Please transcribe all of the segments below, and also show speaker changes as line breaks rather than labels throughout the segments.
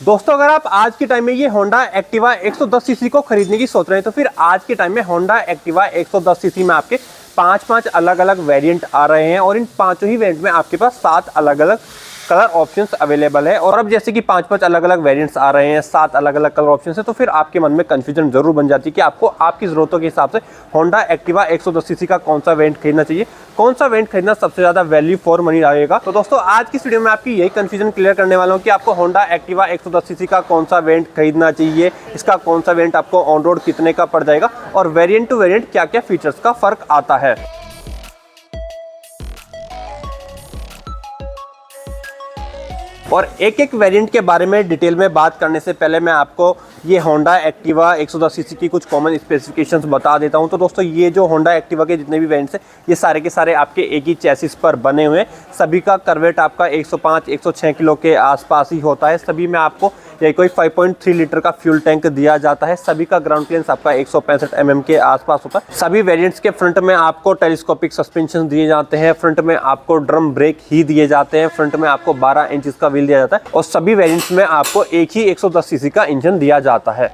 दोस्तों अगर आप आज के टाइम में ये होंडा एक्टिवा 110 सीसी को खरीदने की सोच रहे हैं तो फिर आज के टाइम में होंडा एक्टिवा 110 सीसी में आपके पांच अलग अलग वेरिएंट आ रहे हैं और इन पांचों ही वेरिएंट में आपके पास 7 अलग अलग कलर ऑप्शंस अवेलेबल है। और अब जैसे कि पांच अलग अलग वेरिएंट्स आ रहे हैं, 7 अलग अलग कलर ऑप्शंस है, तो फिर आपके मन में कंफ्यूजन जरूर बन जाती है कि आपको आपकी जरूरतों के हिसाब से होंडा एक्टिवा 110 सीसी का कौन सा वेरिएंट खरीदना चाहिए, कौन सा वेरिएंट खरीदना सबसे ज्यादा वैल्यू फॉर मनी रहेगा। तो दोस्तों आज की इस वीडियो में आपकी यही कंफ्यूजन क्लियर करने वाला हूं कि आपको होंडा एक्टिवा 110 सीसी का कौन सा वेरिएंट खरीदना चाहिए, इसका कौन सा वेरिएंट आपको ऑन रोड कितने का पड़ जाएगा और वेरिएंट टू वेरिएंट क्या क्या फीचर्स का फर्क आता है। और एक वेरिएंट के बारे में डिटेल में बात करने से पहले मैं आपको ये होंडा एक्टिवा 110 सीसी की कुछ कॉमन स्पेसिफिकेशंस बता देता हूं। तो दोस्तों ये जो होंडा एक्टिवा के जितने भी वेरिएंट्स हैं ये सारे के सारे आपके एक ही चैसिस पर बने हुए हैं। सभी का करवेट आपका 105-106 किलो के आसपास ही होता है। सभी में आपको ये कोई 5.3 लीटर का फ्यूल टैंक दिया जाता है। सभी का ग्राउंड क्लियरेंस आपका 165 mm के आसपास होता है। सभी वेरिएंट्स के फ्रंट में आपको टेलीस्कोपिक सस्पेंशन दिए जाते हैं, फ्रंट में आपको ड्रम ब्रेक ही दिए जाते हैं, फ्रंट में आपको 12 इंच का व्हील दिया जाता है और सभी वेरिएंट्स में आपको एक ही 110 सीसी का इंजन दिया जाता है।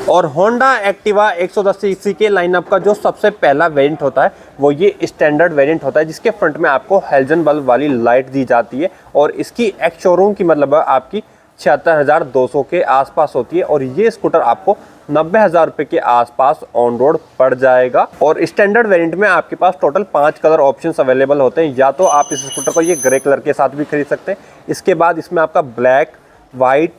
और होंडा एक्टिवा 110 सीसी के लाइनअप का जो सबसे पहला वेरिएंट होता है वो ये स्टैंडर्ड वेरिएंट होता है, जिसके फ्रंट में आपको हेलोजन बल्ब वाली लाइट दी जाती है और इसकी एक्स शोरूम की मतलब आपकी 76,200 के आसपास होती है और ये स्कूटर आपको 90,000 रुपए के आसपास ऑन रोड पड़ जाएगा। और स्टैंडर्ड वेरिएंट में आपके पास टोटल 5 कलर ऑप्शंस अवेलेबल होते हैं। या तो आप इस स्कूटर को ये ग्रे कलर के साथ भी खरीद सकते हैं, इसके बाद इसमें आपका ब्लैक, वाइट,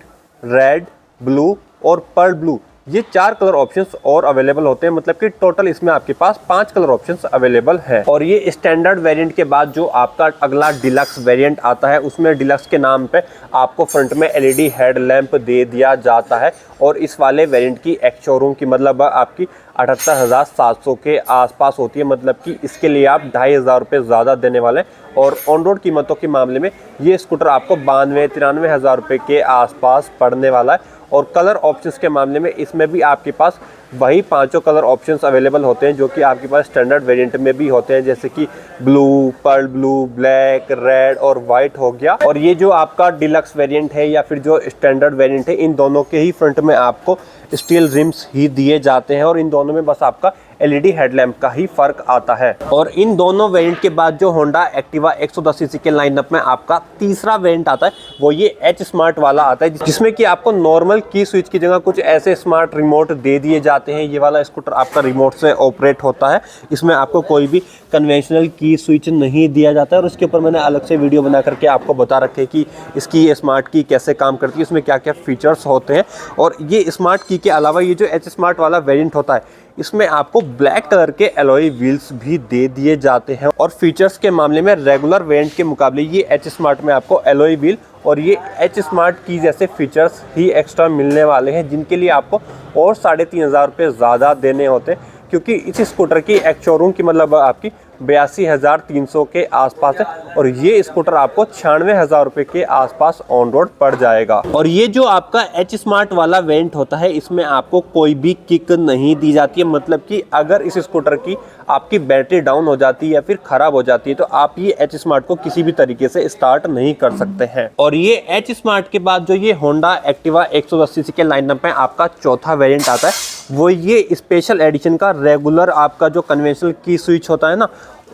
रेड, ब्लू और पर्ल ब्लू ये 4 कलर ऑप्शंस और अवेलेबल होते हैं। मतलब कि टोटल इसमें आपके पास 5 कलर ऑप्शंस अवेलेबल है। और ये स्टैंडर्ड वेरिएंट के बाद जो आपका अगला डिलक्स वेरिएंट आता है उसमें डिलक्स के नाम पे आपको फ्रंट में LED हेड लैंप दे दिया जाता है और इस वाले वेरिएंट की एक्स शोरूम की मतलब आपकी 78,700 के आसपास होती है। मतलब कि इसके लिए आप 2,500 रुपये ज़्यादा देने वाले हैं और ऑन रोड कीमतों के मामले में ये स्कूटर आपको 92-93,000 रुपये के आसपास पड़ने वाला है। और कलर ऑप्शंस के मामले में इसमें भी आपके पास वही 5 कलर ऑप्शंस अवेलेबल होते हैं जो कि आपके पास स्टैंडर्ड वेरिएंट में भी होते हैं, जैसे कि blue, pearl blue, black, red और वाइट हो गया। और ये जो आपका डिलक्स वेरिएंट है या फिर जो स्टैंडर्ड वेरिएंट है, इन दोनों के ही फ्रंट में आपको स्टील रिम्स ही दिए जाते हैं और इन दोनों में बस आपका LED हेडलैम्प का ही फर्क आता है। और इन दोनों वेरिएंट के बाद जो होंडा एक्टिवा 110 सीसी के लाइनअप में आपका तीसरा वेरिएंट आता है वो ये H स्मार्ट वाला आता है, जिसमें कि आपको नॉर्मल की स्विच की जगह कुछ ऐसे स्मार्ट रिमोट दे दिए जाते हैं। ये वाला स्कूटर आपका रिमोट से ऑपरेट होता है, इसमें आपको कोई भी कन्वेंशनल की स्विच नहीं दिया जाता है और उसके ऊपर मैंने अलग से वीडियो बना करके आपको बता रखे कि इसकी ये स्मार्ट की कैसे काम करती है, इसमें क्या क्या फीचर्स होते हैं। और ये स्मार्ट की के अलावा ये जो H स्मार्ट वाला वेरिएंट होता है इसमें आपको ब्लैक कलर के एलॉय व्हील्स भी दे दिए जाते हैं। और फीचर्स के मामले में रेगुलर वेरिएंट के मुकाबले ये H स्मार्ट में आपको एलॉय व्हील और ये H स्मार्ट की जैसे फीचर्स ही एक्स्ट्रा मिलने वाले हैं, जिनके लिए आपको और 3,500 रुपये ज़्यादा देने होते हैं, क्योंकि इस स्कूटर की एक्स शोरूम की मतलब आपकी 82,300 के आसपास है और ये स्कूटर आपको 96,000 रुपये के आसपास ऑन रोड पड़ जाएगा। और ये जो आपका H स्मार्ट वाला वेरिएंट होता है इसमें आपको कोई भी किक नहीं दी जाती है। मतलब कि अगर इस स्कूटर की आपकी बैटरी डाउन हो जाती है या फिर खराब हो जाती है तो आप ये H स्मार्ट को किसी भी तरीके से स्टार्ट नहीं कर सकते हैं। और ये H स्मार्ट के बाद जो ये होंडा एक्टिवा 110 सीसी के लाइनअप में आपका चौथा वेरिएंट आता है वो ये स्पेशल एडिशन का रेगुलर आपका जो कन्वेंशनल की स्विच होता है ना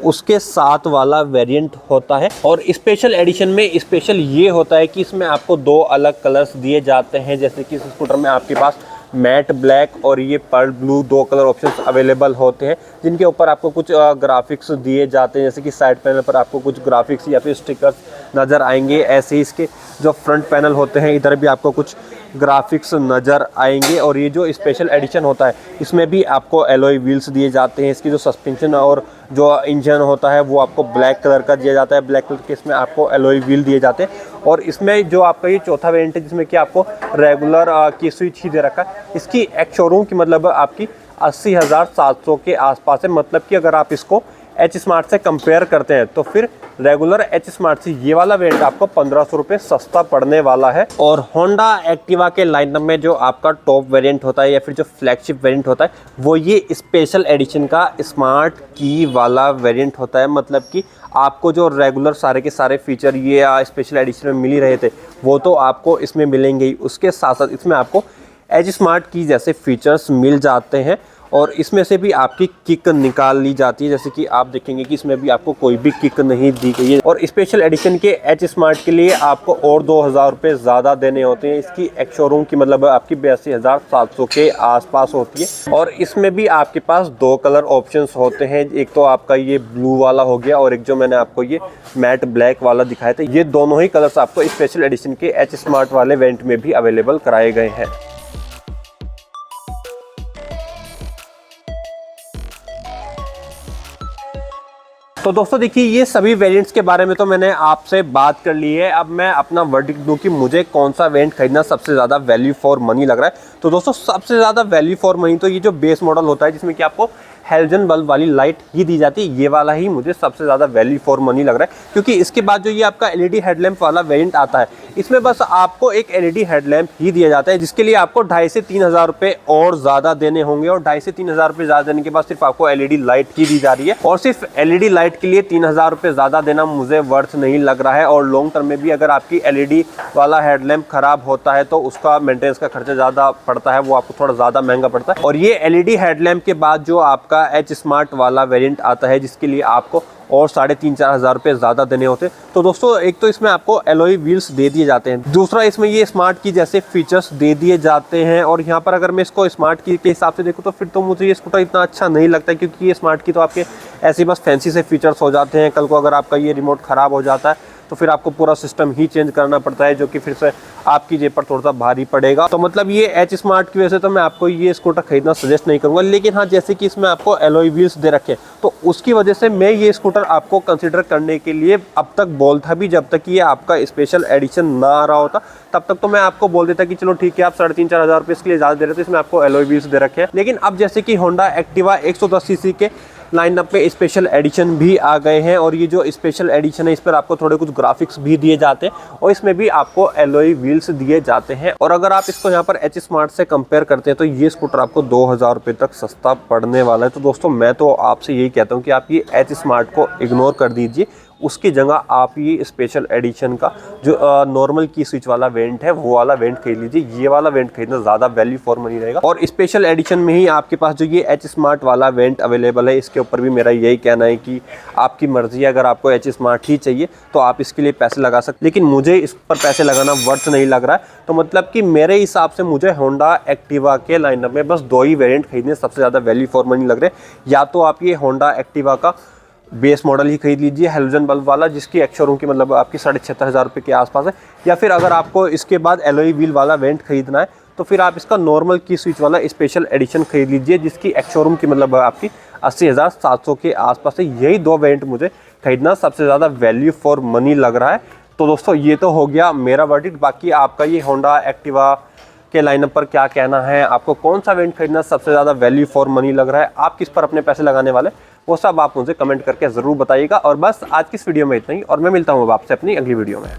उसके साथ वाला वेरिएंट होता है। और स्पेशल एडिशन में स्पेशल ये होता है कि इसमें आपको 2 अलग कलर्स दिए जाते हैं, जैसे कि इस स्कूटर में आपके पास मैट ब्लैक और ये pearl blue 2 colour options available होते हैं, जिनके ऊपर आपको कुछ ग्राफिक्स दिए जाते हैं, जैसे कि साइड पैनल पर आपको कुछ ग्राफिक्स या फिर स्टिकर्स नज़र आएंगे। ऐसे ही इसके जो फ्रंट पैनल होते हैं इधर भी आपको कुछ ग्राफिक्स नज़र आएंगे। और ये जो स्पेशल एडिशन होता है इसमें भी आपको एलॉय व्हील्स दिए जाते हैं। इसकी जो सस्पेंशन और जो इंजन होता है वो आपको ब्लैक कलर का दिया जाता है, ब्लैक कलर के इसमें आपको एलॉय व्हील दिए जाते हैं। और इसमें जो आपका ये चौथा वेरिएंट है जिसमें कि आपको रेगुलर की स्विच ही दे रखा है, इसकी एक्स शोरूम की मतलब आपकी 80,700 के आसपास है। मतलब कि अगर आप इसको H स्मार्ट से कंपेयर करते हैं तो फिर रेगुलर एच स्मार्ट से ये वाला वेरिएंट आपको 1500 रुपये सस्ता पड़ने वाला है। और होंडा एक्टिवा के लाइनअप में जो आपका टॉप वेरिएंट होता है या फिर जो फ्लैगशिप वेरिएंट होता है वो ये स्पेशल एडिशन का स्मार्ट की वाला वेरिएंट होता है। मतलब कि आपको जो रेगुलर सारे के सारे फीचर ये स्पेशल एडिशन में मिल ही रहे थे वो तो आपको इसमें मिलेंगे ही, उसके साथ साथ इसमें आपको एज स्मार्ट की जैसे फीचर्स मिल जाते हैं और इसमें से भी आपकी किक निकाल ली जाती है। जैसे कि आप देखेंगे कि इसमें भी आपको कोई भी किक नहीं दी गई है। और स्पेशल एडिशन के एच स्मार्ट के लिए आपको और 2000 रुपये ज़्यादा देने होते हैं। इसकी एक शोरूम की मतलब आपकी 82,700 के आसपास होती है। और इसमें भी आपके पास 2 कलर ऑप्शंस होते हैं, एक तो आपका ये ब्लू वाला हो गया और एक जो मैंने आपको ये मैट ब्लैक वाला दिखाया था। ये दोनों ही कलर्स आपको स्पेशल एडिशन के एच स्मार्ट वाले वेरिएंट में भी अवेलेबल कराए गए हैं। तो दोस्तों देखिए, ये सभी वेरिएंट्स के बारे में तो मैंने आपसे बात कर ली है। अब मैं अपना वर्डिक्ट दूं कि मुझे कौन सा वेरिएंट खरीदना सबसे ज़्यादा वैल्यू फॉर मनी लग रहा है। तो दोस्तों सबसे ज़्यादा वैल्यू फॉर मनी तो ये जो बेस मॉडल होता है जिसमें कि आपको हेलोजन बल्ब वाली लाइट ही दी जाती है, ये वाला ही मुझे सबसे ज़्यादा वैल्यू फॉर मनी लग रहा है। क्योंकि इसके बाद जो ये आपका एलईडी हेडलैम्प वाला वेरिएंट आता है इसमें बस आपको एक एलईडी हेडलैम्प ही दिया जाता है, जिसके लिए आपको 2,500 से 3,000 रुपये और ज़्यादा देने होंगे। और 2,500 से 3,000 रुपये ज़्यादा देने के बाद सिर्फ आपको एलईडी लाइट ही दी जा रही है। और सिर्फ एलईडी लाइट के लिए 3,000 रुपये ज़्यादा देना मुझे वर्थ नहीं लग रहा है। और लॉन्ग टर्म में भी अगर आपकी एलईडी वाला हेडलैम्प खराब होता है तो उसका मेंटेनेंस का खर्चा ज़्यादा पड़ता है, वो आपको थोड़ा ज़्यादा महंगा पड़ता है। और ये एलईडी हेडलैम्प के बाद जो आपका एच स्मार्ट वाला वेरिएंट आता है जिसके लिए आपको और 3,500-4 हज़ार रुपये ज़्यादा देने होते हैं। तो दोस्तों एक तो इसमें आपको एलॉय व्हील्स दे दिए जाते हैं, दूसरा इसमें ये स्मार्ट की जैसे फीचर्स दे दिए जाते हैं। और यहाँ पर अगर मैं इसको स्मार्ट की के हिसाब से देखूँ तो फिर तो मुझे ये स्कूटर इतना अच्छा नहीं लगता, क्योंकि ये स्मार्ट की तो आपके ऐसे बस फैंसी से फीचर्स हो जाते हैं। कल को अगर आपका ये रिमोट ख़राब हो जाता है तो फिर आपको पूरा सिस्टम ही चेंज करना पड़ता है, जो कि फिर से आपकी जेब पर थोड़ा सा भारी पड़ेगा। तो मतलब ये एच स्मार्ट की वजह से तो मैं आपको ये स्कूटर खरीदना सजेस्ट नहीं करूंगा। लेकिन हाँ, जैसे कि इसमें आपको एलॉय व्हील्स दे रखे हैं तो उसकी वजह से मैं ये स्कूटर आपको कंसिडर करने के लिए अब तक बोलता भी, जब तक ये आपका स्पेशल एडिशन ना आ रहा होता तब तक तो मैं आपको बोल देता कि चलो ठीक है, आप 3,500-4 हज़ार रुपये इसके लिए ज़्यादा दे रहे थे, इसमें आपको एलॉय व्हील्स दे रखे हैं। लेकिन अब जैसे कि होंडा एक्टिवा 110 सीसी के लाइनअप में स्पेशल एडिशन भी आ गए हैं और ये जो स्पेशल एडिशन है इस पर आपको थोड़े कुछ ग्राफिक्स भी दिए जाते हैं और इसमें भी आपको एलॉय व्हील्स दिए जाते हैं। और अगर आप इसको यहाँ पर एच स्मार्ट से कंपेयर करते हैं तो ये स्कूटर आपको 2,000 रुपये तक सस्ता पड़ने वाला है। तो दोस्तों मैं तो आपसे यही कहता हूँ कि आप ये एच स्मार्ट को इग्नोर कर दीजिए, उसकी जगह आप ये स्पेशल एडिशन का जो नॉर्मल की स्विच वाला वेरिएंट है वो वाला वेरिएंट खरीद लीजिए। ये वाला वेरिएंट खरीदना ज़्यादा वैल्यू फॉर मनी रहेगा। और स्पेशल एडिशन में ही आपके पास जो ये एच स्मार्ट वाला वेरिएंट अवेलेबल है, इसके ऊपर भी मेरा यही कहना है कि आपकी मर्जी है, अगर आपको एच स्मार्ट ही चाहिए तो आप इसके लिए पैसे लगा सकते, लेकिन मुझे इस पर पैसे लगाना वर्थ नहीं लग रहा है। तो मतलब कि मेरे हिसाब से मुझे होंडा एक्टिवा के लाइनअप में बस 2 ही वेरिएंट खरीदने सबसे ज़्यादा वैल्यू फॉर मनी लग रहे हैं। या तो आप ये होंडा एक्टिवा का बेस मॉडल ही खरीद लीजिए हेलोजन बल्ब वाला, जिसकी एक शोरूम की मतलब आपकी 76,500 रुपये के आसपास है। या फिर अगर आपको इसके बाद एलॉय व्हील वाला वेरिएंट खरीदना है तो फिर आप इसका नॉर्मल की स्विच वाला स्पेशल एडिशन खरीद लीजिए, जिसकी एक शोरूम की मतलब आपकी 80,700 के आसपास है। यही 2 वेरिएंट मुझे खरीदना सबसे ज़्यादा वैल्यू फॉर मनी लग रहा है। तो दोस्तों ये तो हो गया मेरा वर्डिक्ट। बाकी आपका ये होंडा एक्टिवा के लाइनअप पर क्या कहना है, आपको कौन सा वेरिएंट खरीदना सबसे ज़्यादा वैल्यू फॉर मनी लग रहा है, आप किस पर अपने पैसे लगाने वाले, वो सब आप मुझे कमेंट करके ज़रूर बताइएगा। और बस आज की इस वीडियो में इतना ही, और मैं मिलता हूँ आपसे अपनी अगली वीडियो में।